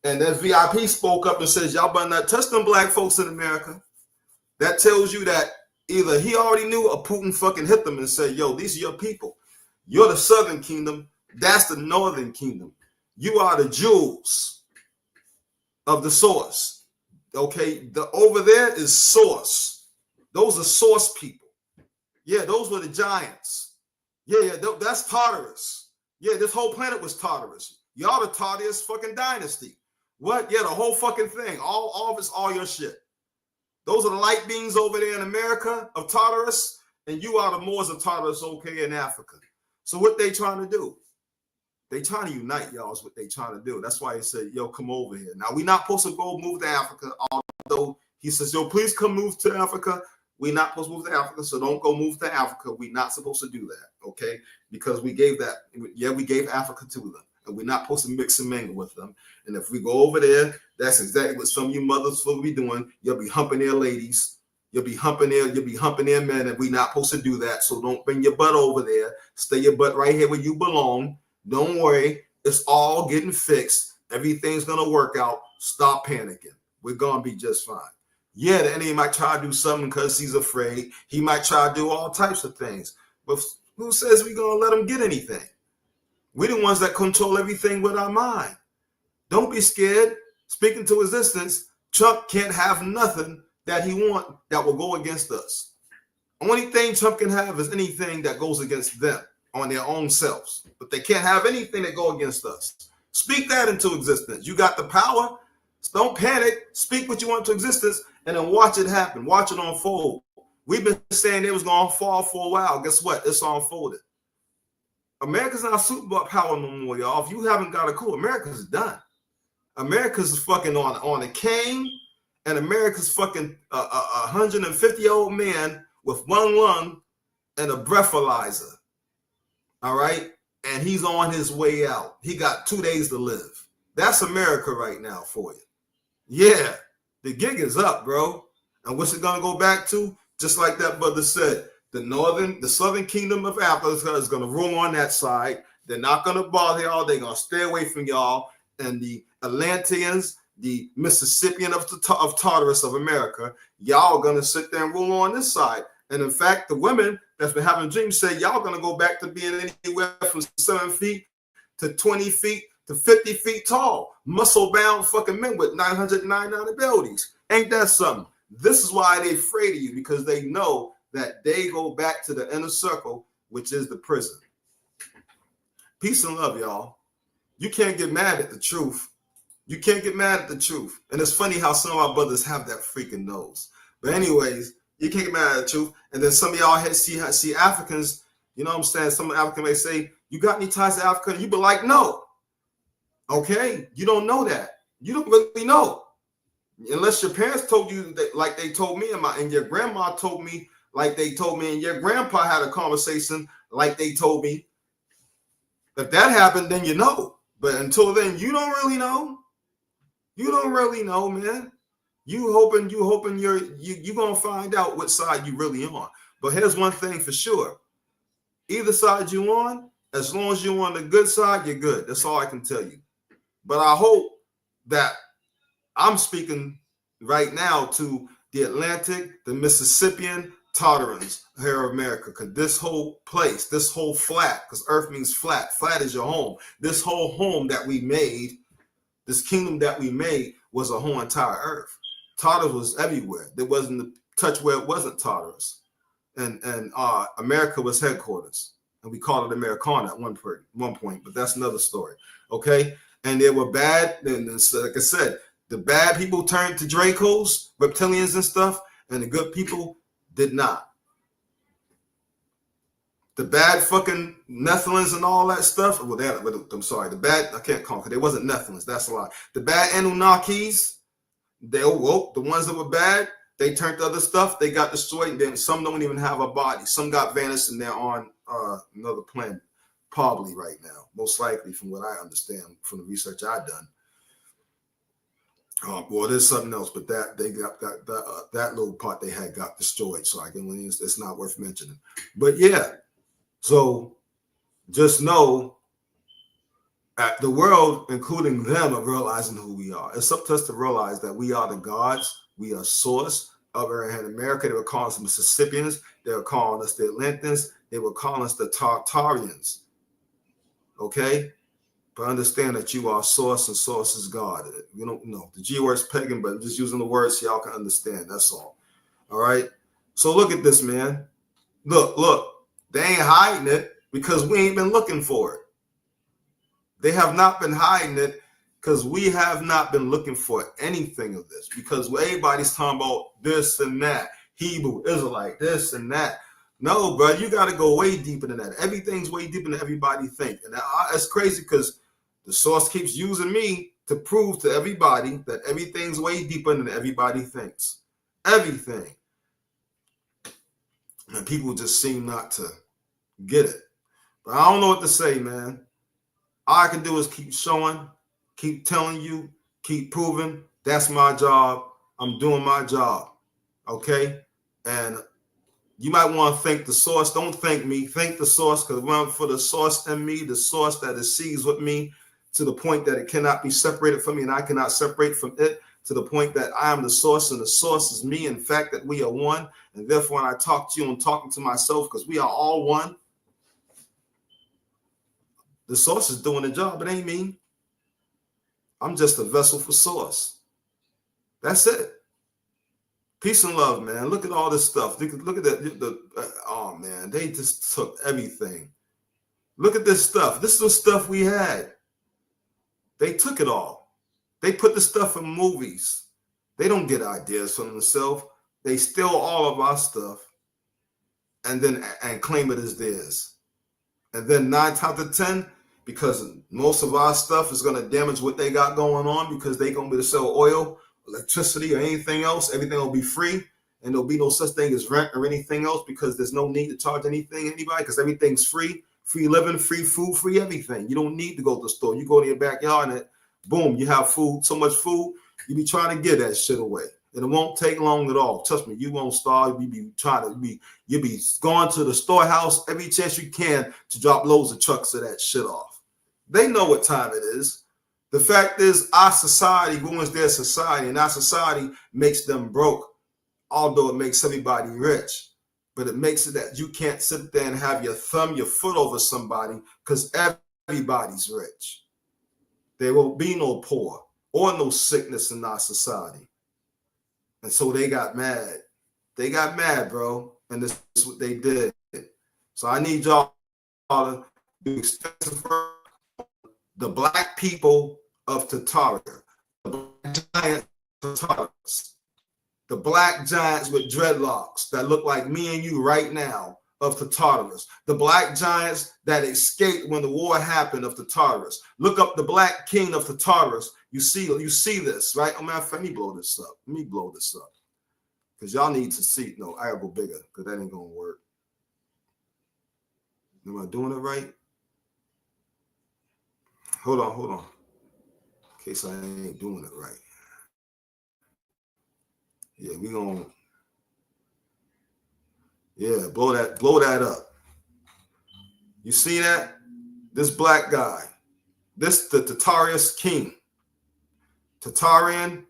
And that VIP spoke up and says, y'all better not touch them Black folks in America. That tells you that either he already knew or Putin fucking hit them and said, yo, these are your people. You're the Southern Kingdom. That's the Northern Kingdom. You are the jewels of the source. Okay, over there is source. Those are source people. Yeah, those were the giants. Yeah, that's Tartarus. Yeah, this whole planet was Tartarus. Y'all the Tartarus fucking dynasty. What? Yeah, the whole fucking thing. All of it's all your shit. Those are the light beings over there in America of Tartarus, and you are the Moors of Tartarus, okay, in Africa. So what they trying to do? They trying to unite, y'all, is what they trying to do. That's why he said, yo, come over here. Now, we're not supposed to go move to Africa, although he says, yo, please come move to Africa. We're not supposed to move to Africa, so don't go move to Africa. We're not supposed to do that, okay? Because we gave that. Yeah, we gave Africa to them, and we're not supposed to mix and mingle with them. And if we go over there, that's exactly what some of you mothers will be doing. You'll be humping their ladies. You'll be humping their men, and we're not supposed to do that. So don't bring your butt over there. Stay your butt right here where you belong. Don't worry. It's all getting fixed. Everything's going to work out. Stop panicking. We're going to be just fine. Yeah, the enemy might try to do something because he's afraid. He might try to do all types of things. But who says we're going to let him get anything? We're the ones that control everything with our mind. Don't be scared. Speaking to existence, Trump can't have nothing that he wants that will go against us. Only thing Trump can have is anything that goes against them on their own selves. But they can't have anything that go against us. Speak that into existence. You got the power. Don't panic. Speak what you want to existence and then watch it happen. Watch it unfold. We've been saying it was going to fall for a while. Guess what? It's unfolded. America's not superpower no more, y'all. If you haven't got a clue, America's done. America's fucking on a cane, and America's fucking 150-year-old man with one lung and a breathalyzer. All right, and he's on his way out. He got 2 days to live. That's America right now for you. Yeah, the gig is up, bro. And what's it gonna go back to? Just like that brother said, the southern kingdom of Africa is gonna rule on that side. They're not gonna bother y'all. They're gonna stay away from y'all. And the Atlanteans, the Mississippian of Tartarus of America, y'all are gonna sit there and rule on this side. And in fact, the women that's been having dreams say y'all gonna go back to being anywhere from 7 feet to 20 feet to 50 feet tall, muscle-bound fucking men with 909 abilities. Ain't that something? This is why they're afraid of you, because they know that they go back to the inner circle, which is the prison. Peace and love, y'all. You can't get mad at the truth. You can't get mad at the truth. And it's funny how some of our brothers have that freaking nose. But anyways, you can't get mad at the truth. And then some of y'all see Africans, you know what I'm saying? Some Africans may say, you got any ties to Africa? And you be like, no. Okay? You don't know that. You don't really know. Unless your parents told you that, like they told me, and your grandma told me, like they told me, and your grandpa had a conversation like they told me. If that happened, then you know. But until then, you don't really know. You don't really know, man. You hoping you're gonna find out what side you really on. But here's one thing for sure: either side you on, as long as you're on the good side, you're good. That's all I can tell you. But I hope that I'm speaking right now to the Atlantic, the Mississippian Tartarans here in America, because this whole place, this whole flat, because Earth means flat. Flat is your home. This whole home that we made, this kingdom that we made, was a whole entire Earth. Tartarus was everywhere. There wasn't a touch where it wasn't Tartarus, and America was headquarters, and we called it Americana at one point. But that's another story. Okay, and they were bad. And like I said, the bad people turned to Dracos, reptilians and stuff, and the good people did not. The bad fucking Nephilims and all that stuff. Well, I'm sorry. The bad, I can't call it, because they wasn't Nephilims. That's a lie. The bad Anunnakis, they awoke. The ones that were bad, they turned to other stuff. They got destroyed. And then some don't even have a body. Some got vanished and they're on another planet, probably right now. Most likely, from what I understand from the research I've done. Well, there's something else, but that they got that little part they had got destroyed. So it's not worth mentioning. But yeah, so just know that the world, including them, are realizing who we are. It's up to us to realize that we are the gods. We are source. Over in America, they were calling us the Mississippians. They were calling us the Atlanteans. They were calling us the Tartarians. Okay? But understand that you are source and source is God. You don't know. The G word's pagan, but I'm just using the words so y'all can understand. That's all. All right? So look at this, man. Look. They ain't hiding it because we ain't been looking for it. They have not been hiding it because we have not been looking for anything of this, because everybody's talking about this and that, Hebrew, Israelite, this and that. No, bro, you got to go way deeper than that. Everything's way deeper than everybody thinks. And it's crazy because the source keeps using me to prove to everybody that everything's way deeper than everybody thinks. Everything. And people just seem not to get it. But I don't know what to say, man. All I can do is keep showing, keep telling you, keep proving. That's my job. I'm doing my job. Okay? And you might want to thank the source. Don't thank me. Thank the source, because I'm for the source in me, the source that it sees with me to the point that it cannot be separated from me and I cannot separate from it, to the point that I am the source and the source is me. In fact, that we are one. And therefore, when I talk to you, I'm talking to myself, because we are all one. The source is doing the job. It ain't me. I'm just a vessel for source. That's it. Peace and love, man. Look at all this stuff. Look at that. Oh, man. They just took everything. Look at this stuff. This is the stuff we had. They took it all. They put the stuff in movies. They don't get ideas from themselves. They steal all of our stuff and claim it as theirs. And then 9 times out of 10, because most of our stuff is going to damage what they got going on, because they're going to be to sell oil, electricity or anything else. Everything will be free, and there'll be no such thing as rent or anything else because there's no need to charge anybody because everything's free. Free living, free food, free everything. You don't need to go to the store. You go to your backyard and boom, you have food, so much food, you be trying to get that shit away. And it won't take long at all. Trust me, you won't starve. You'll be going to the storehouse every chance you can to drop loads of trucks of that shit off. They know what time it is. The fact is, our society ruins their society, and our society makes them broke, although it makes everybody rich. But it makes it that you can't sit there and have your foot over somebody because everybody's rich. There will be no poor or no sickness in our society. And so they got mad. They got mad, bro. And this is what they did. So I need y'all to do extensive work. The black people of Tartaria, the black giant Tartarians, the black giants with dreadlocks that look like me and you right now of Tartarus, the black giants that escaped when the war happened of Tartarus. Look up the black king of Tartarus. You see this, right? Oh, man, let me blow this up. Because y'all need to see. No, I gotta go bigger because that ain't gonna work. Am I doing it right? Hold on. In case I ain't doing it right. Yeah, we gonna. Yeah, blow that up. You see that? This black guy, this the Tartarius king. Tartarian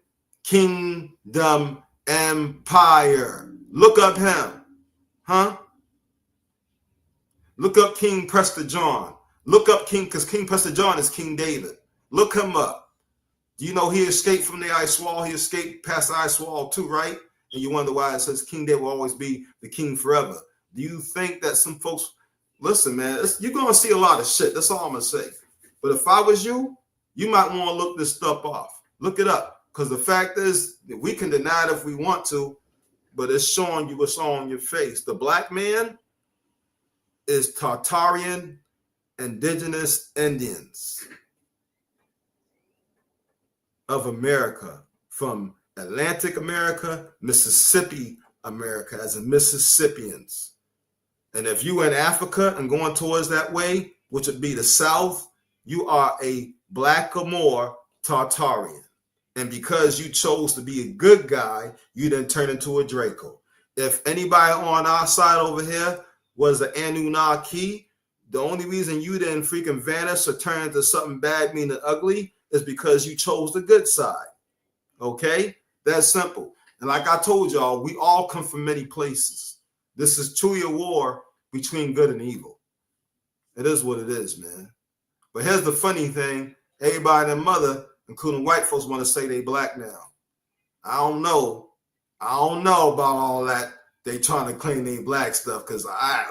Kingdom Empire. Look up him. Huh? Look up King Prester John. Look up King, because King Prester John is King David. Look him up. Do you know he escaped from the ice wall? He escaped past the ice wall too, right? And you wonder why it says King David will always be the king forever. Do you think that some folks, listen, man, you're going to see a lot of shit. That's all I'm going to say. But if I was you, you might want to look this stuff off. Look it up. Because the fact is, we can deny it if we want to, but it's showing you what's on your face. The black man is Tartarian indigenous Indians of America, from Atlantic America, Mississippi America, as in Mississippians. And if you in Africa and going towards that way, which would be the South, you are a black or more Tartarian. And because you chose to be a good guy, you then turn into a Draco. If anybody on our side over here was an Anunnaki, the only reason you didn't freaking vanish or turn into something bad, meaning ugly, is because you chose the good side. Okay? That's simple. And like I told y'all, we all come from many places. This is truly a war between good and evil. It is what it is, man. But here's the funny thing. Everybody and their mother, including white folks, want to say they black now. I don't know about all that. They trying to claim they black stuff because I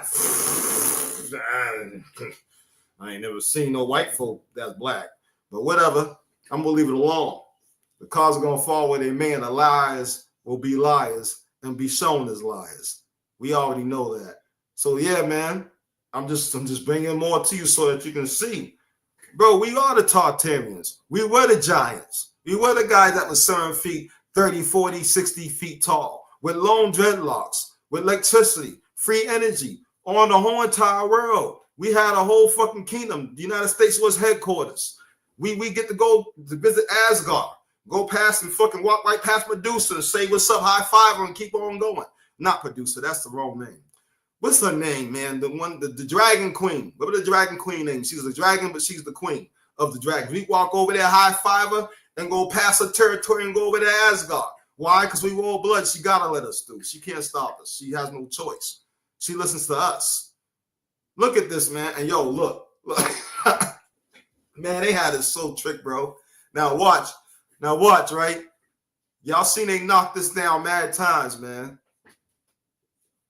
ain't never seen no white folk that's black. But whatever, I'm going to leave it alone. The cars are going to fall where they may, and the liars will be liars and be shown as liars. We already know that. So yeah, man, I'm just bringing more to you so that you can see. Bro, we are the Tartarians. We were the giants. We were the guys that were 7 feet, 30, 40, 60 feet tall, with long dreadlocks, with electricity, free energy on the whole entire world. We had a whole fucking kingdom. The United States was headquarters. We get to go to visit Asgard, go past and fucking walk right past Medusa and say what's up, high five her and keep on going. Not Medusa, that's the wrong name. What's her name, man? The Dragon Queen. What was the Dragon Queen name? She's a dragon, but she's the queen of the dragon. We walk over there, high five her, and go past her territory and go over to Asgard. Why? Because we roll blood. She gotta let us through. She can't stop us. She has no choice. She listens to us. Look at this, man. And yo, look. Man, they had it so tricked, bro. Now watch, right? Y'all seen they knocked this down mad times, man.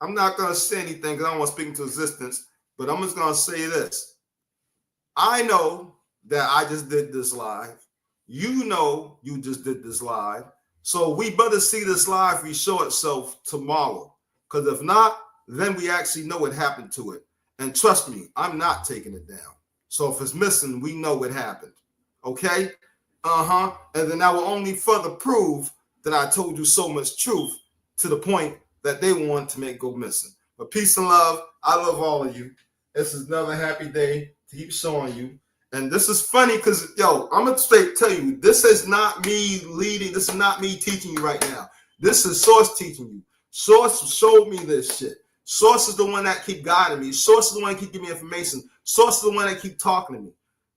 I'm not going to say anything because I don't want to speak into existence, but I'm just going to say this. I know that I just did this live. You know you just did this live. So we better see this live re-show itself tomorrow. Because if not, then we actually know what happened to it. And trust me, I'm not taking it down. So if it's missing, we know what happened. Okay? And then that will only further prove that I told you so much truth to the point that they want to make go missing. But peace and love. I love all of you. This is another happy day to keep showing you. And this is funny because, yo, I'm going to tell you, this is not me leading. This is not me teaching you right now. This is Source teaching you. Source showed me this shit. Source is the one that keep guiding me. Source is the one that keep giving me information. Source is the one that keep talking to me.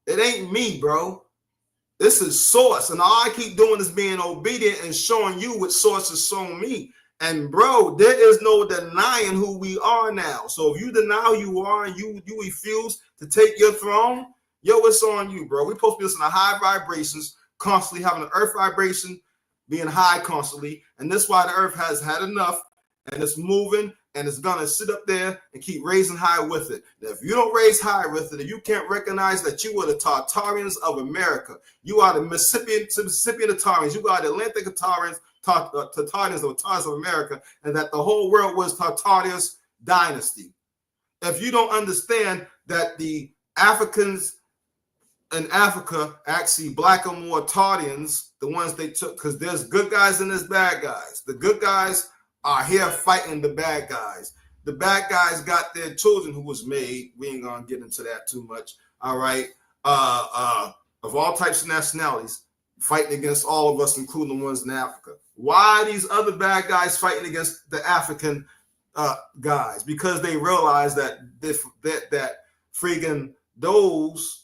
It ain't me, bro. This is Source. And all I keep doing is being obedient and showing you what Source has shown me. And bro, there is no denying who we are now. So if you deny who you are and you refuse to take your throne, yo, it's on you, bro. We're supposed to be listening to high vibrations, constantly having an earth vibration, being high constantly. And that's why the earth has had enough and it's moving and it's going to sit up there and keep raising high with it. Now, if you don't raise high with it, if you can't recognize that you are the Tartarians of America, you are the Mississippian Tartarians, you are the Atlantic Tartarians, Tartarians of America, and that the whole world was Tartarius dynasty. If you don't understand that the Africans in Africa, actually Black and more Tartarians, the ones they took, because there's good guys and there's bad guys. The good guys are here fighting the bad guys. The bad guys got their children who was made. We ain't gonna get into that too much. All right. Of all types of nationalities, fighting against all of us, including the ones in Africa. Why are these other bad guys fighting against the African guys? Because they realize that freaking those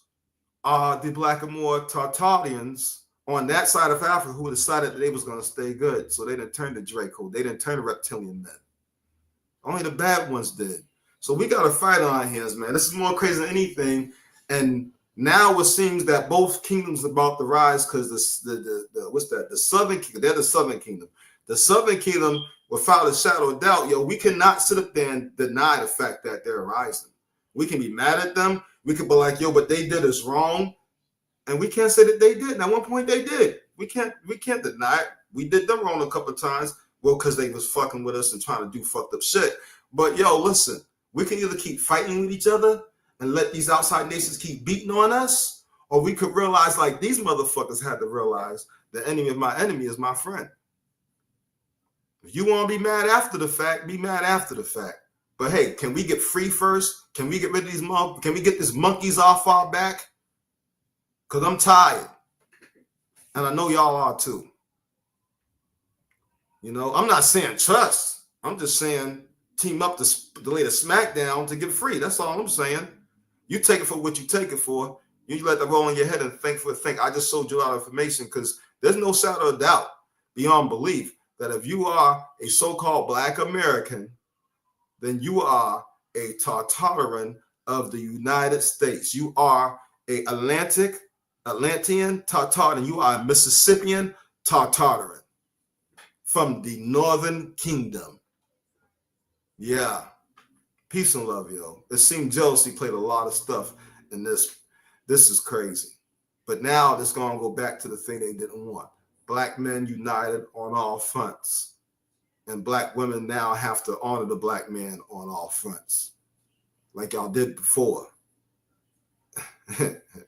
are the Black and more Tartarians on that side of Africa who decided that they was going to stay good. So they didn't turn to Draco. They didn't turn to reptilian men. Only the bad ones did. So we got to fight on our hands, man. This is more crazy than anything. And now it seems that both kingdoms are about to rise because the Southern Kingdom, they're the Southern Kingdom. The Southern Kingdom, without a shadow of doubt, yo, we cannot sit up there and deny the fact that they're rising. We can be mad at them. We could be like, yo, but they did us wrong. And we can't say that they did. And at one point they did. We can't deny it. We did them wrong a couple of times. Well, because they was fucking with us and trying to do fucked up shit. But yo, listen, we can either keep fighting with each other and let these outside nations keep beating on us, or we could realize, like these motherfuckers had to realize, the enemy of my enemy is my friend. If you want to be mad after the fact, be mad after the fact. But hey, can we get free first? Can we get rid of these can we get these monkeys off our back? Because I'm tired. And I know y'all are too. You know, I'm not saying trust. I'm just saying team up to lay the smack down to get free. That's all I'm saying. You take it for what you take it for. You let that roll in your head and think. I just sold you a lot of information because there's no shadow of doubt beyond belief that if you are a so-called Black American, then you are a Tartarian of the United States. You are a Atlantean Tartarian. You are a Mississippian Tartarian from the Northern Kingdom. Yeah. Peace and love, yo. It seemed jealousy played a lot of stuff in this. This is crazy. But now it's going to go back to the thing they didn't want. Black men united on all fronts. And Black women now have to honor the Black man on all fronts. Like y'all did before.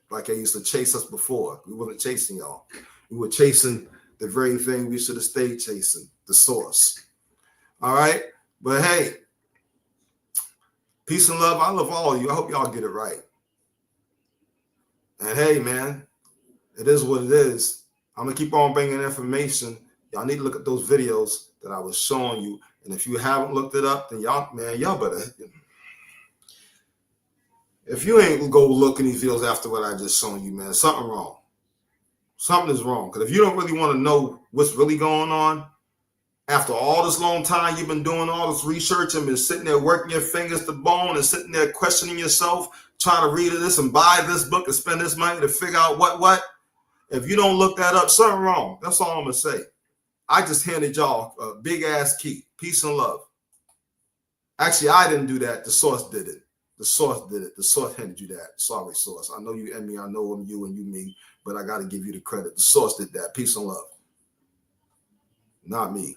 Like they used to chase us before. We wasn't chasing y'all. We were chasing the very thing we should have stayed chasing, the source. All right? But hey, peace and love. I love all of you. I hope y'all get it right. And hey, man, it is what it is. I'm going to keep on bringing information. Y'all need to look at those videos that I was showing you. And if you haven't looked it up, then y'all better. If you ain't go look in these videos after what I just shown you, man, something wrong. Something is wrong. Because if you don't really want to know what's really going on, after all this long time you've been doing all this research and been sitting there working your fingers to bone and sitting there questioning yourself, trying to read this and buy this book and spend this money to figure out what, if you don't look that up, something wrong. That's all I'm going to say. I just handed y'all a big ass key. Peace and love. Actually, I didn't do that. The source did it. The source did it. The source handed you that. Sorry, source. I know you and me. I know I'm you and you me, but I got to give you the credit. The source did that. Peace and love. Not me.